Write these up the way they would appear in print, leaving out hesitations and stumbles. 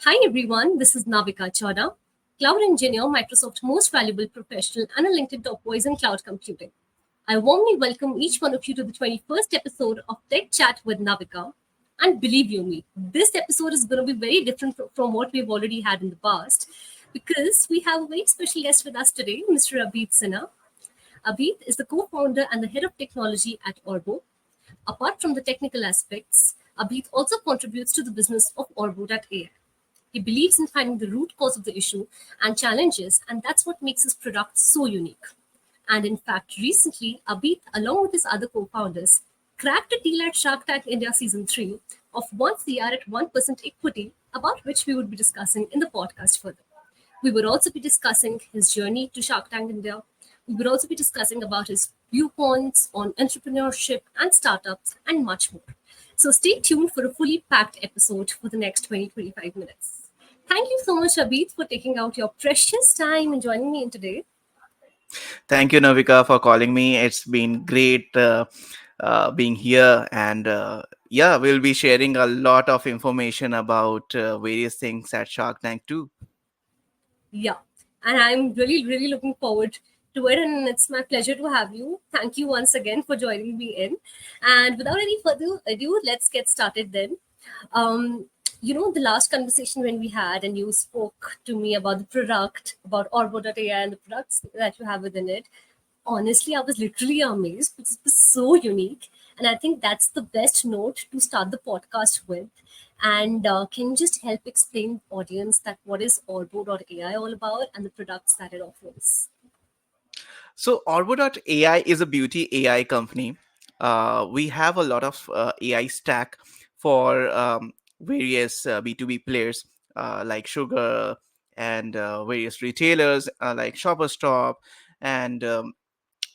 Hi everyone, this is Navika Chada, cloud engineer, Microsoft's most valuable professional, and a LinkedIn top voice in cloud computing. I warmly welcome each one of you to the 21st episode of Tech Chat with Navika. And believe you me, this episode is going to be very different from what we've already had in the past because we have a very special guest with us today, Mr. Abhit Sinha. Abhit is the co founder and the head of technology at Orbo. Apart from the technical aspects, Abhit also contributes to the business of Orbo.ai. He believes in finding the root cause of the issue and challenges, and that's what makes his product so unique. And in fact, recently, Abhit, along with his other co founders, cracked a deal at Shark Tank India Season 3 of 1 CR at 1% equity, about which we would be discussing in the podcast further. We would also be discussing his journey to Shark Tank India. We would also be discussing about his viewpoints on entrepreneurship and startups and much more. So stay tuned for a fully packed episode for the next 20-25 minutes. Thank you so much, Abhit, for taking out your precious time and joining me in today. Thank you, Navika, for calling me. It's been great being here. And yeah, we'll be sharing a lot of information about various things at Shark Tank too. Yeah. And I'm really, really looking forward to it. And it's my pleasure to have you. Thank you once again for joining me in. And without any further ado, let's get started then. Um, the last conversation when we had, and you spoke to me about the product, about Orbo.ai and the products that you have within it. Honestly, I was literally amazed because it was so unique. And I think that's the best note to start the podcast with. And can you just help explain audience that what is Orbo.ai all about and the products that it offers? So, Orbo.ai is a beauty AI company. We have a lot of AI stack for various B2B players like Sugar and various retailers like Shoppers Stop and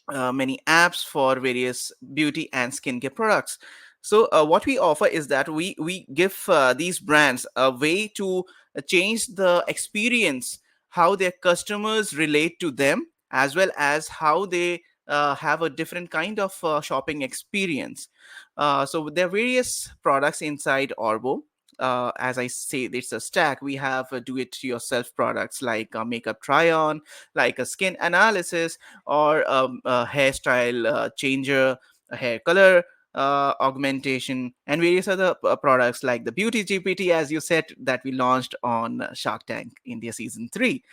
many apps for various beauty and skincare products. So what we offer is that we give these brands a way to change the experience, how their customers relate to them, as well as how they have a different kind of shopping experience. So there are various products inside Orbo. As I say, it's a stack. We have do-it-yourself products like makeup try-on, like a skin analysis, or a hairstyle changer, a hair color augmentation, and various other products like the Beauty GPT, as you said, that we launched on Shark Tank India Season 3.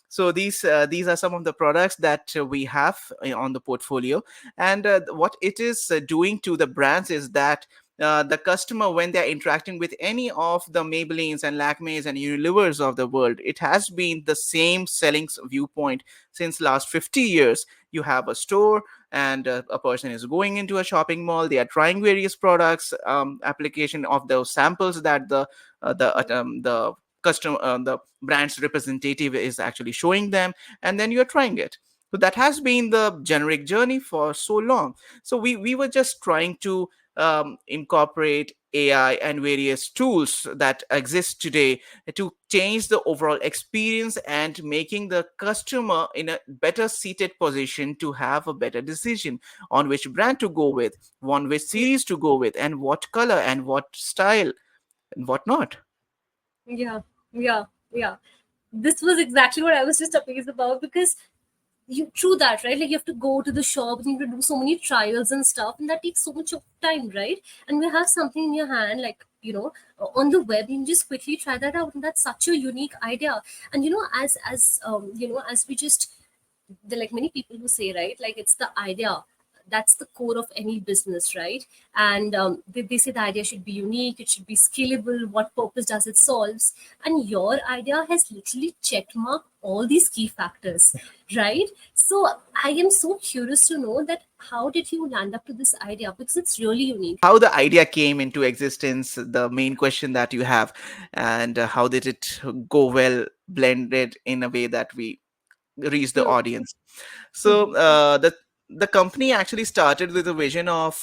So these are some of the products that we have on the portfolio, and what it is doing to the brands is that the customer, when they're interacting with any of the Maybellines and Lakmes and Unilevers of the world, it has been the same selling viewpoint since last 50 years. You have a store, and a person is going into a shopping mall. They are trying various products, application of those samples that the customer, the brand's representative is actually showing them, and then you're trying it. So that has been the generic journey for so long. So we were just trying to incorporate AI and various tools that exist today to change the overall experience and making the customer in a better seated position to have a better decision on which brand to go with, on which series to go with, and what color and what style and what not. Yeah, yeah, yeah. This was exactly what I was just amazed about because you true that, right? Like you have to go to the shop and you have to do so many trials and stuff, and that takes so much of time, right? And we have something in your hand, like on the web, you can just quickly try that out, and that's such a unique idea. And as we just there are like many people who say, right, like it's the idea that's the core of any business, right? And they say the idea should be unique, it should be scalable, what purpose does it solves, and your idea has literally checked mark all these key factors, right? So I am so curious to know that how did you land up to this idea, because it's really unique. How the idea came into existence, the main question that you have, and how did it go well blended in a way that we reach the Hmm. audience. So the company actually started with a vision of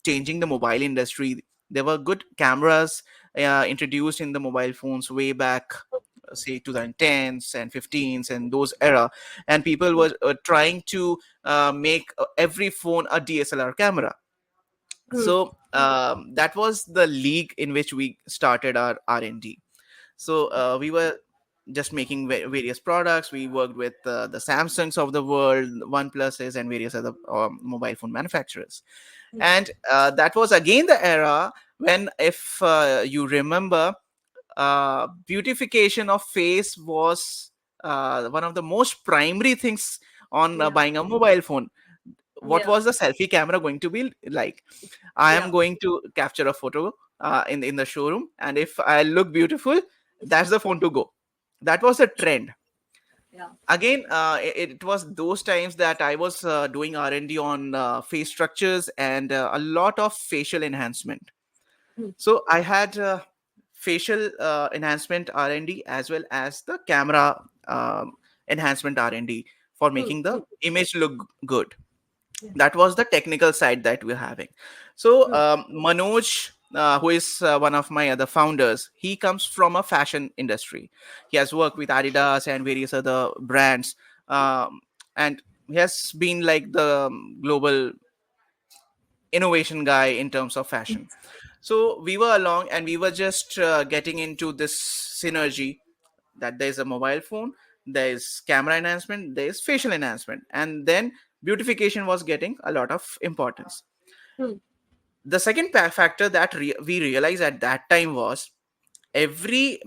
changing the mobile industry. There were good cameras introduced in the mobile phones way back, say 2010s and 15s and those era, and people were trying to make every phone a DSLR camera. Hmm. So that was the league in which we started our R&D. So we were just making various products. We worked with the Samsungs of the world, OnePluses, and various other mobile phone manufacturers. And that was again the era when, if you remember, beautification of face was one of the most primary things on Yeah. buying a mobile phone. What Yeah. was the selfie camera going to be like? I am Yeah. going to capture a photo in the showroom, and if I look beautiful, that's the phone to go. That was a trend. Yeah. Again, it was those times that I was doing R&D on face structures and a lot of facial enhancement. Hmm. So I had facial enhancement R&D as well as the camera enhancement R&D for Hmm. making the Hmm. image look good. Yeah. That was the technical side that we're having. So Hmm. Manoj, who is one of my other founders, he comes from a fashion industry. He has worked with Adidas and various other brands, and he has been like the global innovation guy in terms of fashion. So we were along and we were just getting into this synergy, that there's a mobile phone, there's camera enhancement, there's facial enhancement, and then beautification was getting a lot of importance. Hmm. The second factor that we realized at that time was every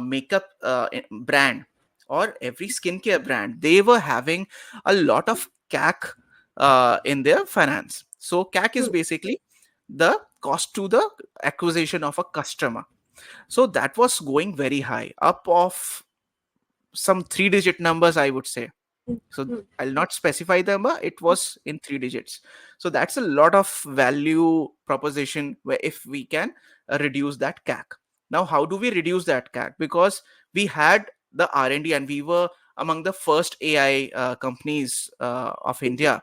makeup brand or every skincare brand, they were having a lot of CAC in their finance. So CAC is Hmm. basically the cost to the acquisition of a customer. So that was going very high, up of some three digit numbers, I would say. So Hmm. I'll not specify the number, it was in three digits. So that's a lot of value proposition where if we can reduce that CAC. Now how do we reduce that CAC? Because we had the R&D and we were among the first AI companies of India.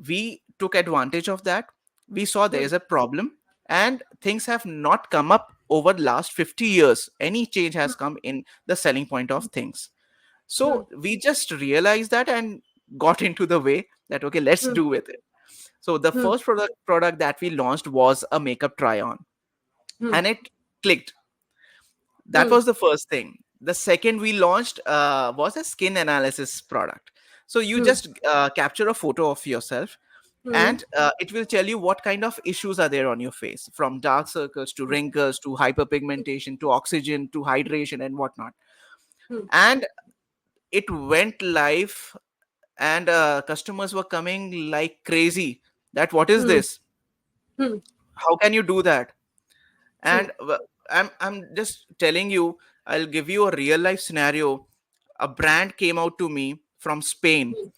We took advantage of that. We saw there Hmm. is a problem, and things have not come up over the last 50 years. Any change has come in the selling point of things. Hmm. So we just realized that and got into the way that okay, let's Hmm. do with it. So the Hmm. first product that we launched was a makeup try on, Hmm. and it clicked. That Hmm. was the first thing. The second we launched was a skin analysis product. So you Hmm. just capture a photo of yourself, Hmm. and it will tell you what kind of issues are there on your face, from dark circles to wrinkles to hyperpigmentation to oxygen to hydration and whatnot. Hmm. And it went live, and customers were coming like crazy, that what is Hmm. this, Hmm. how can you do that? True. And I'm just telling you, I'll give you a real life scenario. A brand came out to me from Spain, Hmm.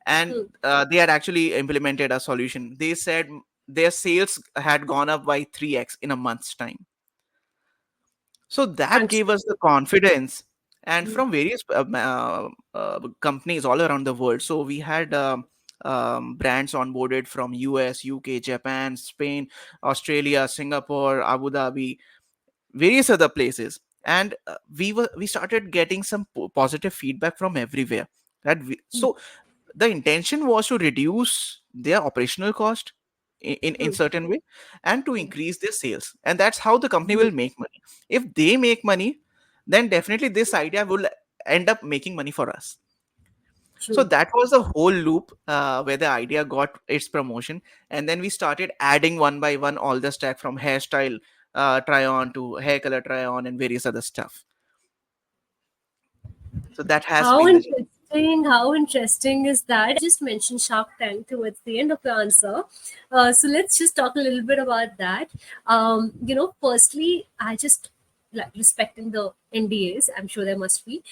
and Hmm. they had actually implemented a solution. They said their sales had gone up by 3x in a month's time. So that Thanks. gave us the confidence, and Hmm. from various companies all around the world. So we had brands onboarded from US, UK, Japan, Spain, Australia, Singapore, Abu Dhabi, various other places. And we started getting some positive feedback from everywhere. Hmm. So the intention was to reduce their operational cost in Hmm. certain way, and to Hmm. increase their sales, and that's how the company Hmm. will make money. If they make money, then definitely this idea will end up making money for us. So True. that was the whole loop where the idea got its promotion, and then we started adding one by one all the stack, from hairstyle try on to hair color try on and various other stuff. So that has How been the journey. interesting! How interesting is that? Just mentioned Shark Tank towards the end of your answer. So let's just talk a little bit about that. Firstly, I just like respecting the NDAs. I'm sure there must be.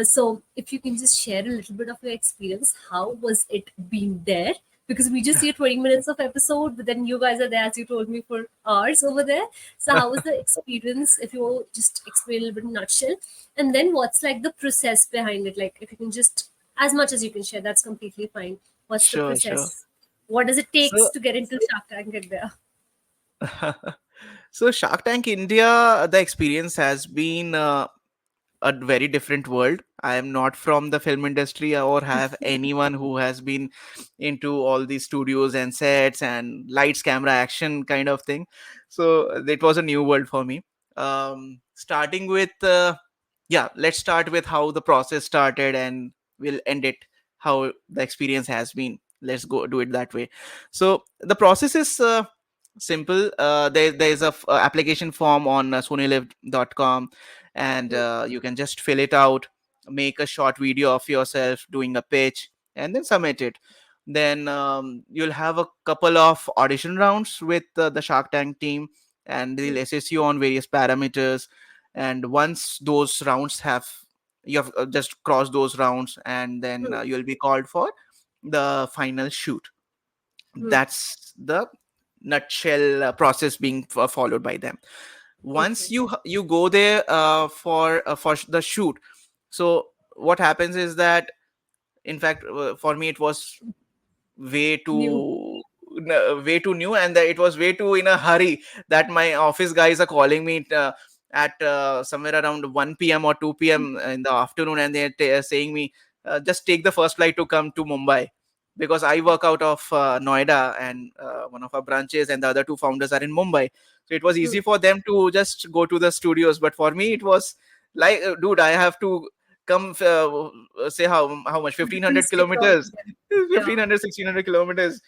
So if you can just share a little bit of your experience, how was it being there? Because we just see 20 minutes of episode, but then you guys are there, as you told me, for hours over there. So how was the experience? If you just explain a little bit in a nutshell, and then what's like the process behind it? Like if you can just as much as you can share, that's completely fine. What's the Sure, sure. process? What does it takes So to get into Shark Tank get there? so Shark Tank India, the experience has been a very different world. I am not from the film industry or have anyone who has been into all these studios and sets and lights, camera, action kind of thing. So it was a new world for me. Starting with yeah, let's start with how the process started, and we'll end it how the experience has been. Let's go do it that way. So the process is simple. There's a application form on sonilive.com, and you can just fill it out, make a short video of yourself doing a pitch, and then submit it. Then you'll have a couple of audition rounds with the Shark Tank team, and they'll assess you on various parameters. And once those rounds have, you have just crossed those rounds, and then Hmm. you'll be called for the final shoot. Hmm. That's the nutshell process being followed by them. Once Okay. you go there for the shoot. So what happens is that, in fact, for me it was way New. too way too new, and that it was way too in a hurry, that my office guys are calling me at somewhere around 1 p.m. or 2 p.m. in the afternoon, and they're saying me, just take the first flight to come to Mumbai, because I work out of Noida, and one of our branches and the other two founders are in Mumbai. So it was Hmm. easy for them to just go to the studios, but for me it was like, dude, I have to come, say how much, Different 1500 state of kilometers, yeah. 1500, 1600 kilometers,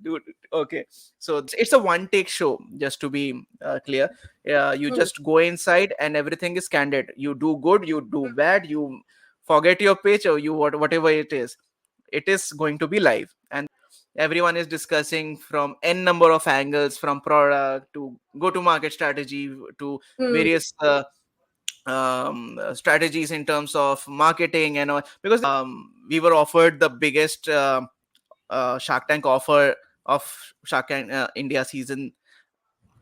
dude. Okay, so it's a one take show, just to be clear. You Hmm. just go inside and everything is candid. You do good, you do bad, you forget your pitch, or whatever it is going to be live. And everyone is discussing from n number of angles, from product to go to market strategy to Hmm. various strategies in terms of marketing and all. Because we were offered the biggest Shark Tank offer of Shark Tank India season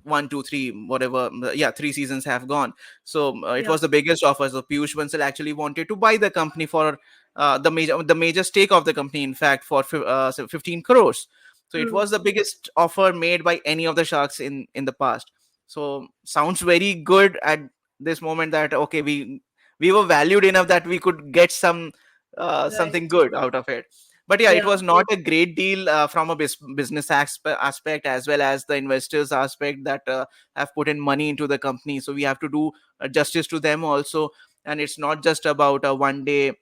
1, 2, 3, whatever. Yeah, 3 seasons have gone. So it Yeah. was the biggest offer. So Piyush Bansal actually wanted to buy the company for the major stake of the company, in fact, for 15 crores. So it Hmm. was the biggest offer made by any of the sharks in the past. So sounds very good at this moment, that okay, we were valued enough that we could get something Right. good out of it. But yeah, it Yeah. was not a great deal from a business aspect, as well as the investors aspect that have put in money into the company. So we have to do justice to them also. And it's not just about a one day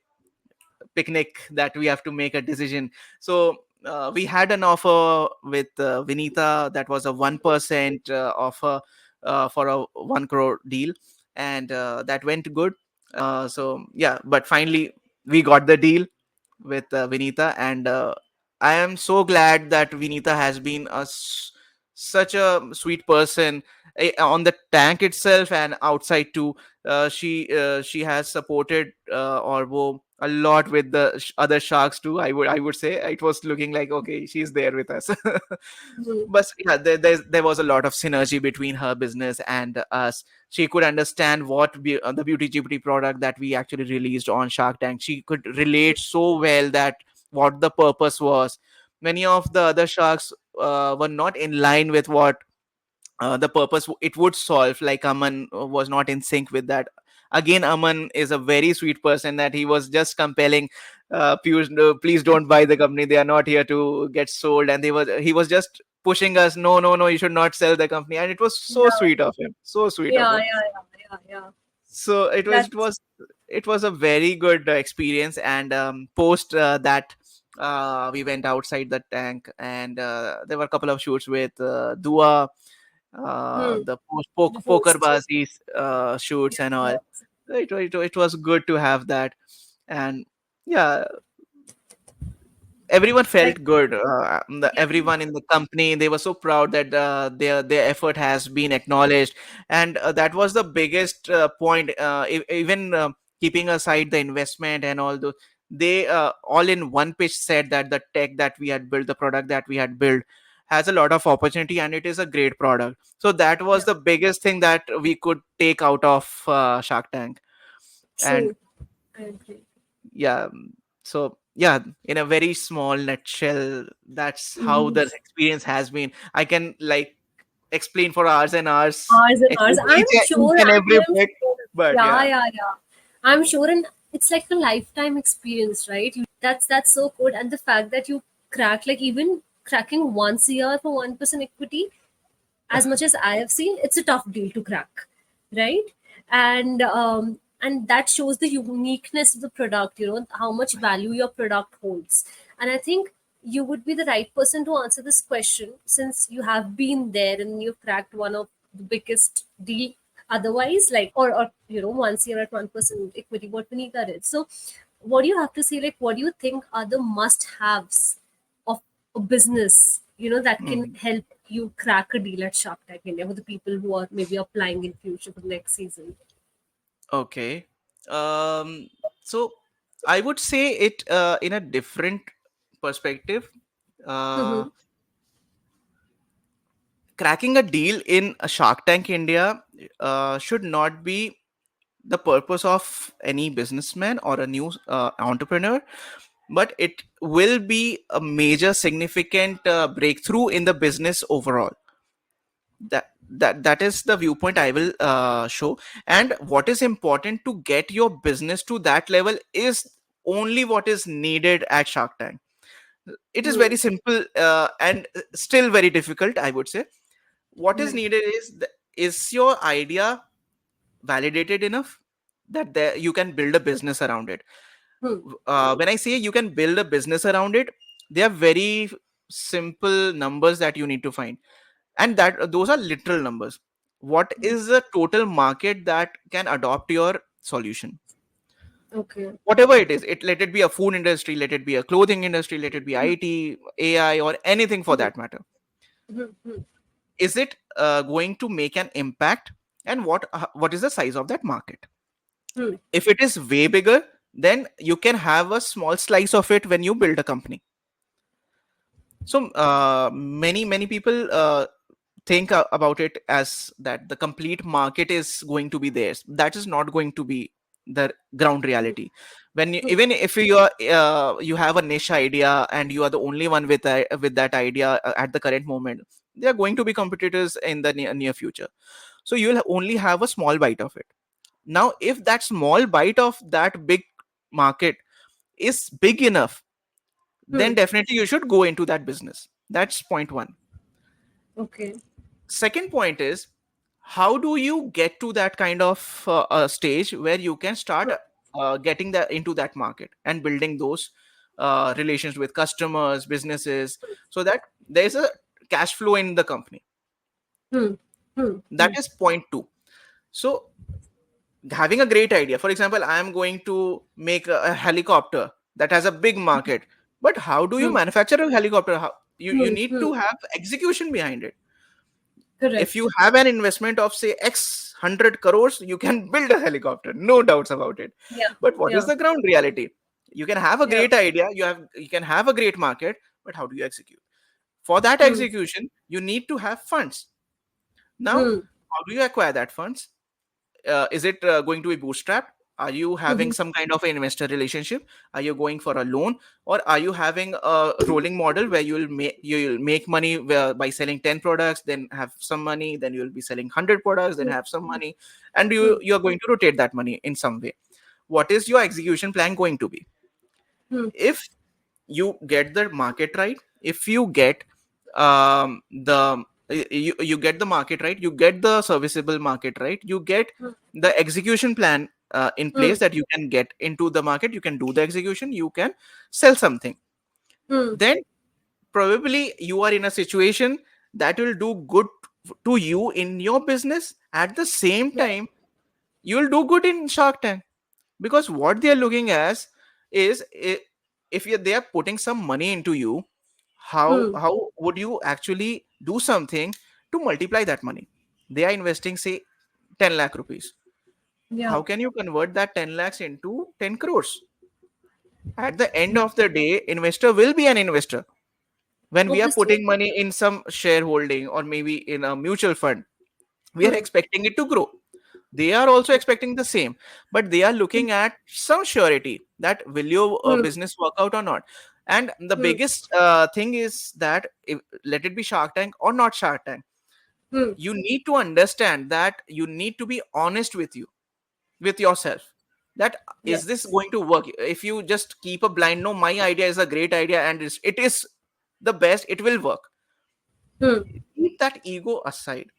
picnic that we have to make a decision. So we had an offer with Vinita, that was a 1% offer for a 1 crore deal, and that went good. So yeah, but finally we got the deal with Vinita, and I am so glad that Vinita has been such a sweet person, on the tank itself and outside too. She has supported Orbo a lot with the other sharks too. I would say it was looking like, okay, she's there with us. Hmm. But yeah, there was a lot of synergy between her business and us. She could understand the beauty GPT product that we actually released on Shark Tank. She could relate so well that what the purpose was. Many of the other sharks were not in line with what the purpose it would solve. Like Aman was not in sync with that. Again, Aman is a very sweet person, that he was just compelling Piyush, no, please don't buy the company. They are not here to get sold. And he was just pushing us, no, no, no, you should not sell the company. And it was so Yeah. sweet of him, so sweet of Yeah. him. Yeah. Yeah. Yeah. Yeah. So That's it was a very good experience. And post that, we went outside the tank, and there were a couple of shoots with Dua, hmm. the The poker host. bazi shoots and all. Yeah. It was good to have that. And yeah, everyone Like felt good. yeah. Everyone in the company, they were so proud that their effort has been acknowledged. And that was the biggest point. Even keeping aside the investment and all those, they all in one pitch said that the tech that we had built, the product that we had built, has a lot of opportunity, and it is a great product. So that was Yeah. the biggest thing that we could take out of Shark Tank. And True. I agree. yeah, so yeah, in a very small nutshell, that's how Mhm. the experience has been. I can like explain for hours and hours, Hours and hours. I'm each sure. and every I'm bit. sure. But Yeah, yeah, yeah, yeah. I'm sure, and it's like a lifetime experience, right? That's so good, and the fact that you crack, like even cracking once a year for 1% equity, as much as I have seen, it's a tough deal to crack. right? And that shows the uniqueness of the product, how much value your product holds. And I think you would be the right person to answer this question, since you have been there and you've cracked one of the biggest deal otherwise, like, or once you're at 1% equity, what Vineeta did. So what do you have to say, like, what do you think are the must haves of a business, that can Mhm. help you crack a deal at Shark Tank India for the people who are maybe applying in future for the next season? Okay. Um, so I would say it in a different perspective. Uh, Mm-hmm. Cracking a deal in a Shark Tank India should not be the purpose of any businessman or a new entrepreneur, but it will be a major significant breakthrough in the business overall. That is the viewpoint I will show. And what is important to get your business to that level is only what is needed at Shark Tank. It is very simple and still very difficult, I would say. What is Mm-hmm. needed is is your idea validated enough that there, you can build a business around it. When I say you can build a business around it, they are very simple numbers that you need to find, and that those are literal numbers. What is the total market that can adopt your solution? Okay. Whatever it is, it let it be a food industry, let it be a clothing industry, let it be IT, AI, or anything for that matter. Mm-hmm. Is it going to make an impact, and what is the size of that market? If it is way bigger, then you can have a small slice of it when you build a company. So many people think about it as that the complete market is going to be theirs. That is not going to be the ground reality. When you, even if you have a niche idea and you are the only one with that idea at the current moment, there are going to be competitors in the near future. So you'll only have a small bite of it. Now if that small bite of that big market is big enough, then definitely you should go into that business. That's point one. Okay. Second point is, how do you get to that kind of stage where you can start getting that into that market and building those relations with customers, businesses, so that there's a cash flow in the company. Hmm. Hmm. That is point two. So having a great idea, for example, I am going to make a helicopter that has a big market, but how do you Hmm. manufacture a helicopter? You Hmm. need Hmm. to have execution behind it. If Correct. you have an investment of say x 100 crores, you can build a helicopter, no doubts about it. Yeah. But what is Yeah. the ground reality? You can have a Yeah. great idea, you can have a great market, but how do you execute? For that Hmm. execution, you need to have funds. Now, Hmm. how do you acquire that funds? Is it going to be bootstrapped? Are you having Hmm. some kind of an investor relationship? Are you going for a loan, or are you having a rolling model where you'll make money by selling 10 products, then have some money, then you'll be selling 100 products, then have some money, and Hmm. you're going to rotate that money in some way? What is your execution plan going to be? Hmm. If you get the market right, if you get you get the market right, you get the serviceable market right, you get the execution plan in Hmm. place, that you can get into the market, you can do the execution, you can sell something, Hmm. then probably you are in a situation that will do good to you in your business. At the same Yeah. time, you will do good in Shark Tank, because what they are looking as is, if they are putting some money into you, Hmm. how would you actually do something to multiply that money? They are investing say 10 lakh rupees. Yeah. How can you convert that 10 lakhs into 10 crores? At the end of the day, investor will be an investor. When we are Obviously. putting money in some shareholding or maybe in a mutual fund, we are Hmm. expecting it to grow. They are also expecting the same, but they are looking at some surety that will your Hmm. business work out or not. And the Hmm. biggest thing is that, if, let it be Shark Tank or not Shark Tank, Hmm. you need to understand that you need to be honest with yourself, that is this Yes. going to work? If you just keep a blind, no, my idea is a great idea and it is the best, it will work. Hmm. Keep that ego aside,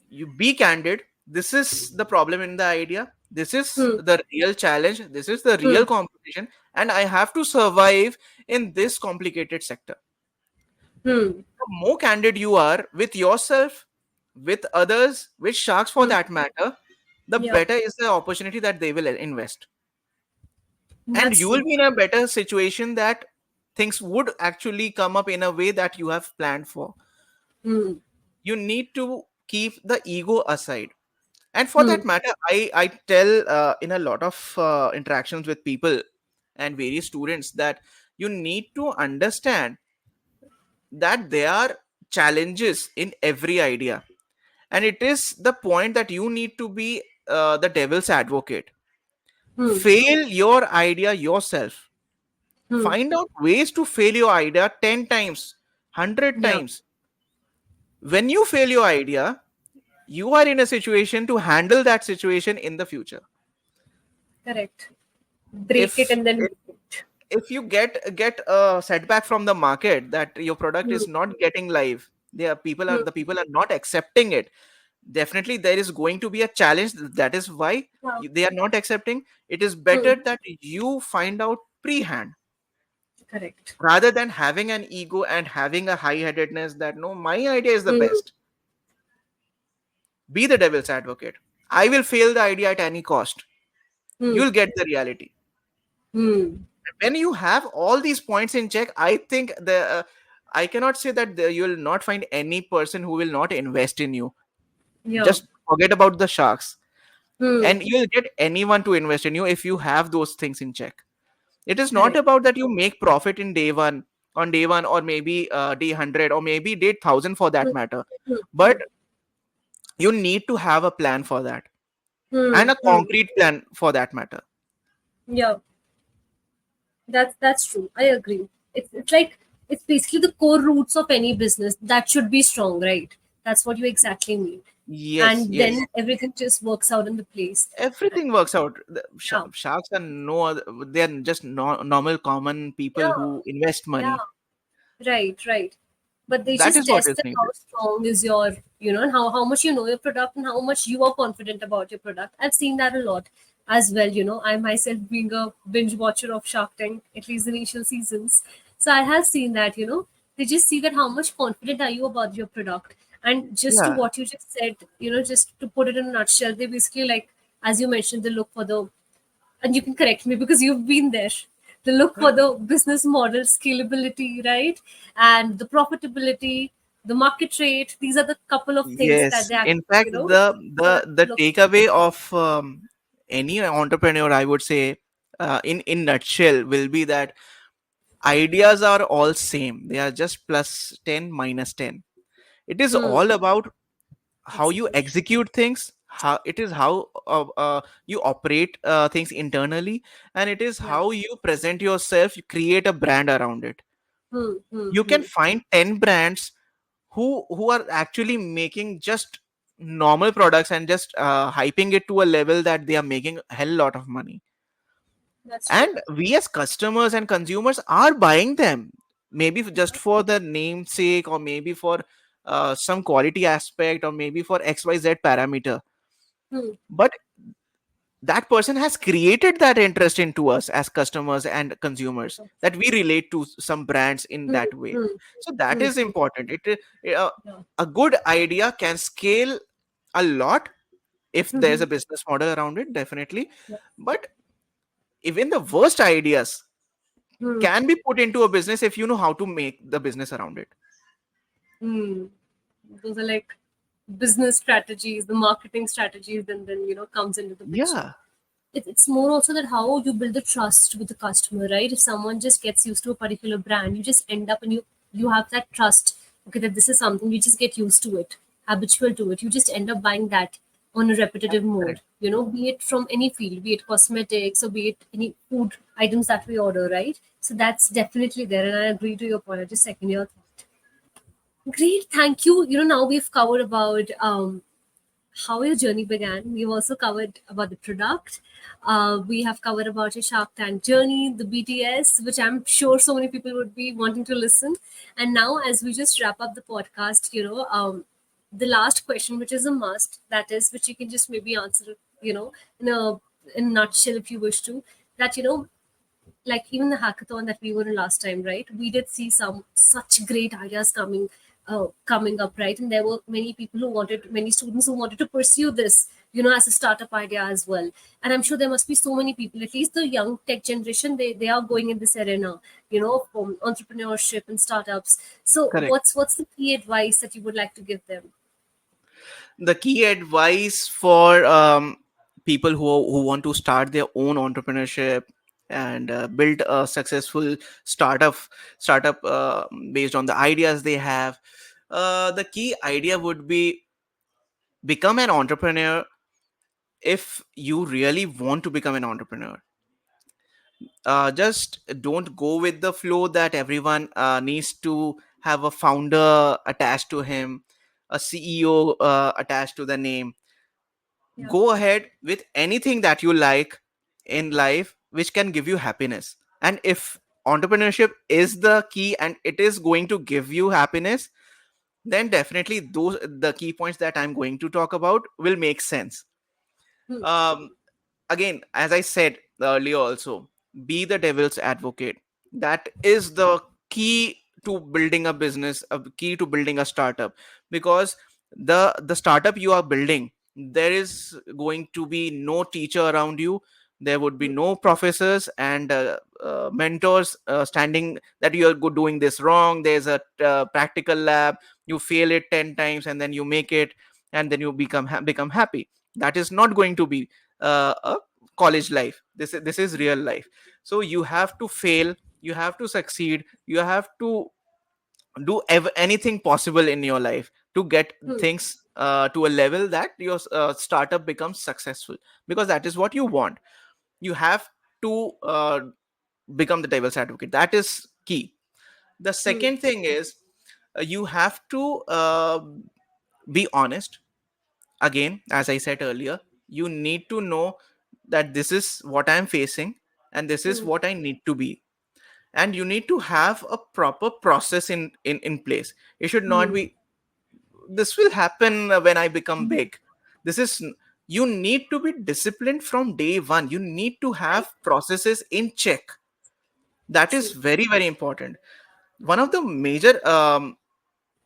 you be candid, this is the problem in the idea, this is Hmm. the real challenge, this is the Hmm. real competition, and I have to survive in this complicated sector. Hmm. The more candid you are with yourself, with others, with sharks for Hmm. that matter, the Yeah, better is the opportunity that they will invest. And that's you will true. be in a better situation that things would actually come up in a way that you have planned for. Hmm. You need to keep the ego aside. And for Hmm. that matter, I tell in a lot of interactions with people and various students that you need to understand that there are challenges in every idea, and it is the point that you need to be the devil's advocate. Hmm. Fail your idea yourself. Hmm. Find out ways to fail your idea 10 times, 100 Yeah, times. When you fail your idea, you are in a situation to handle that situation in the future. correct. Break it if and then if, make it. if you get a setback from the market that your product Hmm. is not getting live, there are people are Hmm. the people are not accepting it, definitely there is going to be a challenge. That is why Yeah. they are not accepting. It is Hmm. better that you find out pre-hand, Correct. rather than having an ego and having a high-headedness that no, my idea is the Hmm. best. Be the devil's advocate. I will fail the idea at any cost. Hmm. You'll get the reality. Hmm. When you have all these points in check, I think I cannot say that you will not find any person who will not invest in you. Yeah. Just forget about the sharks, Hmm. and you'll get anyone to invest in you if you have those things in check. It is not Correct. about that you make profit in day one, on day one, or maybe day 100, or maybe day 1000 for Hmm. that matter. Hmm. But Hmm. you need to have a plan for that, Hmm. and a Hmm. concrete plan for that matter. Yeah, that's true. I agree. It's like it's basically the core roots of any business that should be strong, right? That's what you exactly mean. Yes, And yes. then everything just works out in the place. Everything works out. The Yeah. sharks are no other, they're just normal common people Yeah. who invest Yeah. money. Right, right. But they That just is what test is that how needed. strong is your, and how much you know your product and how much you are confident about your product. I've seen that a lot as well. I myself being a binge watcher of Shark Tank, at least the initial seasons. So I have seen that, they just see that how much confident are you about your product. And just to Yeah. what you just said, just to put it in a nutshell, they basically like, as you mentioned, they look for the, and you can correct me because you've been there. They look for the business model scalability, right? And the profitability, the market rate. These are the couple of things that Yes. they actually, In fact, the look. takeaway of any entrepreneur, I would say, in nutshell, will be that ideas are all same. They are just plus 10 minus 10. It is Hmm. all about how you Execution. execute things, how it is how you operate things internally, and it is Yeah. how you present yourself, you create a brand around it. Hmm. Hmm. You can Hmm. find 10 brands who are actually making just normal products and just hyping it to a level that they are making a hell lot of money, That's true. and we as customers and consumers are buying them, maybe just for the namesake, or maybe for some quality aspect, or maybe for xyz parameter. Hmm. But that person has created that interest into us as customers and consumers, that we relate to some brands in Hmm. that way. Hmm. So that Hmm. is Hmm. important. Uh, Yeah. a good idea can scale a lot if there's Hmm. a business model around it, definitely. Yeah. But even the worst ideas Hmm. can be put into a business if you know how to make the business around it. Hmm. Those are like business strategies, the marketing strategies, and then comes into the picture. Yeah, It's more also that how you build the trust with the customer, right? If someone just gets used to a particular brand, you just end up and you have that trust. Okay, that this is something you just get used to it, habitual to it. You just end up buying that on a repetitive mode. correct. Be it from any field, be it cosmetics or be it any food items that we order, right? So that's definitely there, and I agree to your point. I just second your thought. Great, thank you. Now we've covered about how your journey began. We've also covered about the product. We have covered about your Shark Tank journey, the BTS, which I'm sure so many people would be wanting to listen. And now, as we just wrap up the podcast, the last question, which is a must, that is, which you can just maybe answer, in a nutshell if you wish to, that like even the hackathon that we were in last time, right? We did see some such great ideas coming up, right? And there were many students who wanted to pursue this, as a startup idea as well. And I'm sure there must be so many people, at least the young tech generation, they are going in this arena, from entrepreneurship and startups. So Correct. what's the key advice that you would like to give them? The key advice for people who want to start their own entrepreneurship and build a successful startup based on the ideas they have, the key idea would be become an entrepreneur. If you really want to become an entrepreneur, just don't go with the flow that everyone needs to have a founder attached to him, a CEO attached to the name. Yeah. Go ahead with anything that you like in life which can give you happiness. And if entrepreneurship is the key and it is going to give you happiness, then definitely those the key points that I'm going to talk about will make sense. Hmm. um Again, as I said earlier also, be the devil's advocate. That is the key to building a business, a key to building a startup. Because the startup you are building, there is going to be no teacher around you. There would be no professors and mentors standing that you are doing this wrong. There's a practical lab, you fail it 10 times and then you make it, and then you become happy. That is not going to be a college life. This is real life. So you have to fail, you have to succeed, you have to do anything possible in your life to get Hmm. things to a level that your startup becomes successful, because that is what you want. You have to become the devil's advocate. That is key. The Hmm. second thing is, you have to be honest. Again, as I said earlier, you need to know that this is what I'm facing and this is Hmm. what I need to be. And you need to have a proper process in place. It should not Hmm. be, this will happen when I become big. This is, you need to be disciplined from day one. You need to Right. have processes in check. That is True. very, very important. One of the major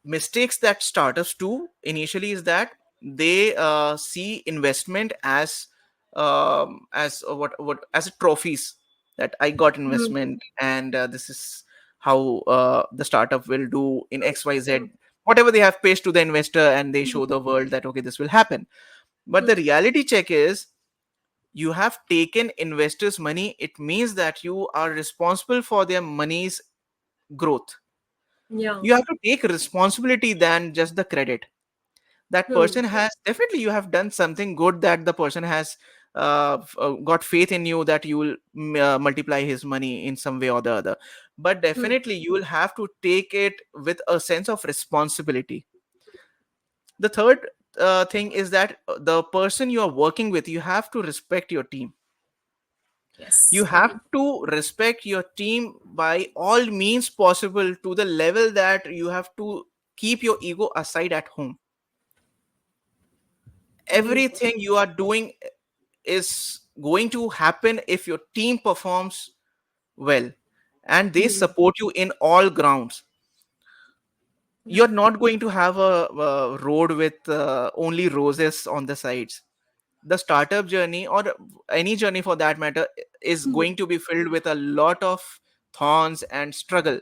mistakes that startups do initially is that they see investment as what as a trophies, that I got Hmm. investment and this is how the startup will do in Hmm. XYZ, whatever they have pitched to the investor, and they show the world that okay, this will happen. But Hmm. the reality check is, you have taken investors money, it means that you are responsible for their money's growth. Yeah. You have to take responsibility than just the credit. That Hmm. person has, definitely you have done something good, that the person has got faith in you that you will multiply his money in some way or the other. But Hmm. definitely you will have to take it with a sense of responsibility. The third thing is that the person you are working with, you have to respect your team. You Yes. have to respect your team by all means possible, to the level that you have to keep your ego aside at home. Very important. Everything you are doing is going to happen if your team performs well and they Hmm. support you in all grounds. Yeah. You're not going to have a road with only roses on the sides. The startup journey, or any journey for that matter, is Hmm. going to be filled with a lot of thorns and struggle.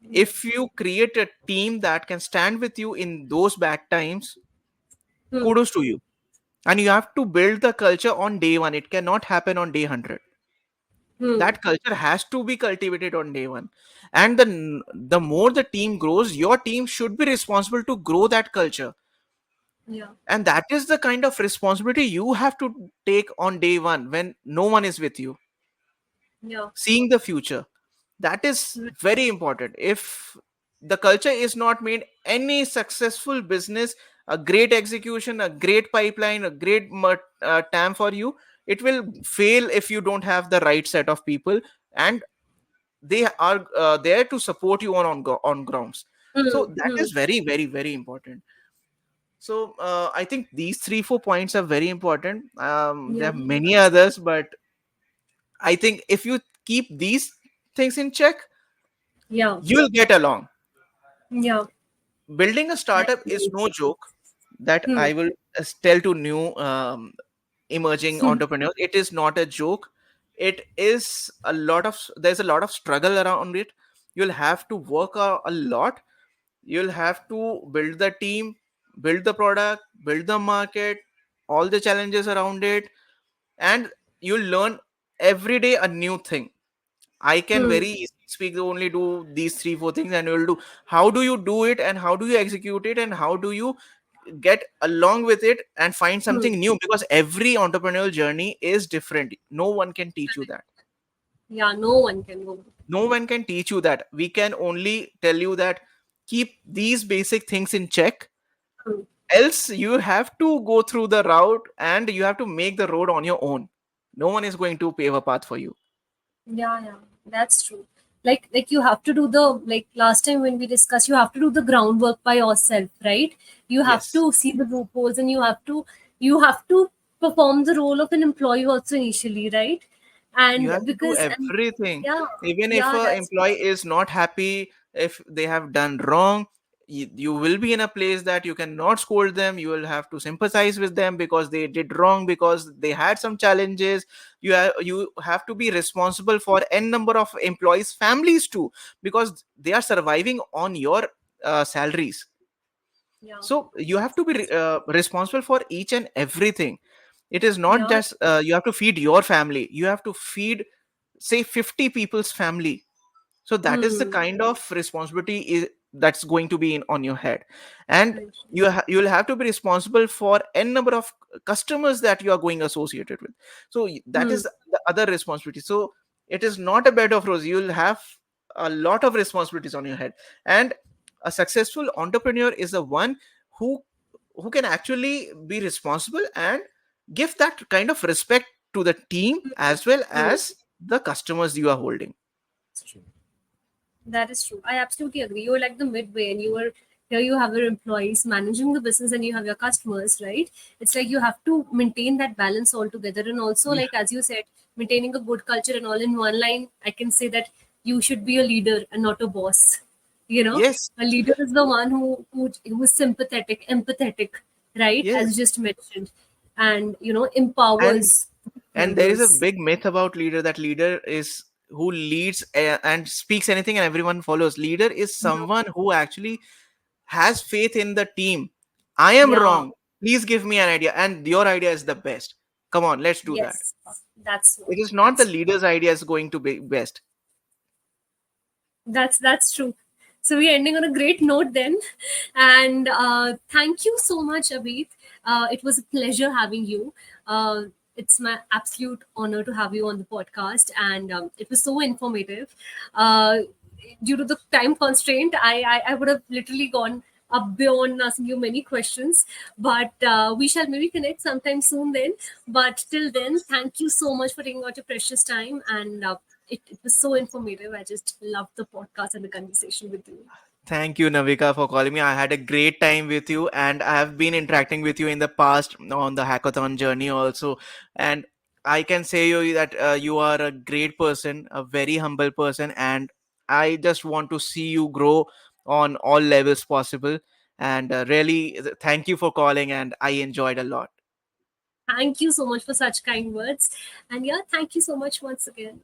Yeah. If you create a team that can stand with you in those bad times, Hmm. kudos to you. And you have to build the culture on day one. It cannot happen on day 100. Hmm. That culture has to be cultivated on day one. And the more the team grows, your team should be responsible to grow that culture. Yeah. And that is the kind of responsibility you have to take on day one, when no one is with you. Yeah. Seeing the future, that is Right. very important. If the culture is not made, any successful business, a great execution, a great pipeline, a great TAM for you, it will fail if you don't have the right set of people, and they are there to support you on grounds. So Hmm. that Hmm. is very, very, very important. So I think these 3 4 points are very important. There Yeah. are many others, but I think if you keep these things in check, Yeah. you'll get along. Yeah. Building a I startup is agree. no joke. That Hmm. I will tell to new emerging entrepreneurs. It is not a joke. It is a lot of, there's a lot of struggle around it. You'll have to work a lot. You'll have to build the team, build the product, build the market, all the challenges around it, and you'll learn every day a new thing. I can Hmm. very easily speak only do these 3 4 things, and you'll do. How do you do it, and how do you execute it, and how do you get along with it and find Hmm. something new? Because every entrepreneurial journey is different. No one can teach you that. Yeah. No one can go. No one can teach you that. We can only tell you that keep these basic things in check, Hmm. else you have to go through the route and you have to make the road on your own. No one is going to pave a path for you. Yeah, yeah, that's true. Like you have to do the, like last time when we discussed, you have to do the groundwork by yourself, right? You have Yes, to see the loopholes, and you have to perform the role of an employee also initially, right? you And have to do because and everything. yeah, Even if yeah, a that's employee is not happy, if they have done wrong, you will be in a place that you cannot scold them. You will have to sympathize with them because they did wrong, because they had some challenges. You have to be responsible for n number of employees families too, because they are surviving on your salaries. yeah, So you have to be responsible for each and everything. It is not yeah. just you have to feed your family, you have to feed, say, 50 people's family. So that is the Hmm. kind of responsibility that's going to be on your head. And Right. you'll have to be responsible for n number of customers that you are going associated with. So that Hmm. is the other responsibility. So it is not a bed of roses. You'll have a lot of responsibilities on your head. And a successful entrepreneur is the one who who can actually be responsible and give that kind of respect to the team as well Hmm. as the customers you are holding. It's true. That is true. I absolutely agree. You're like the midway, and you are here. You have your employees managing the business, and you have your customers, right? It's like you have to maintain that balance altogether, and also, Yeah. like as you said, maintaining a good culture and all in one line. I can say that you should be a leader and not a boss. You know, Yes. a leader is the one who is sympathetic, empathetic, right? As you Yes. just mentioned, and and empowers and there is a members. big myth about leader, that leader is who leads and speaks anything and everyone follows. Leader is Yeah, someone who actually has faith in the team. I am yeah, wrong, please give me an idea, and your idea is the best. Come on, let's do that. yes, that's what. It is not the That's leader's idea is going to be best. That's true. So we're ending on a great note then, and thank you so much, Abhit. It was a pleasure having you. It's my absolute honor to have you on the podcast, and it was so informative. Uh, Due to the time constraint, I would have literally gone up beyond asking you many questions, but we shall maybe connect sometime soon then. But till then, thank you so much for taking out your precious time, and it was so informative. I just loved the podcast and the conversation with you. Thank you, Navika, for calling me. I had a great time with you, and I have been interacting with you in the past on the hackathon journey also. And I can say you that you are a great person, a very humble person, and I just want to see you grow on all levels possible. And really, thank you for calling, and I enjoyed a lot. Thank you so much for such kind words. And yeah, thank you so much once again.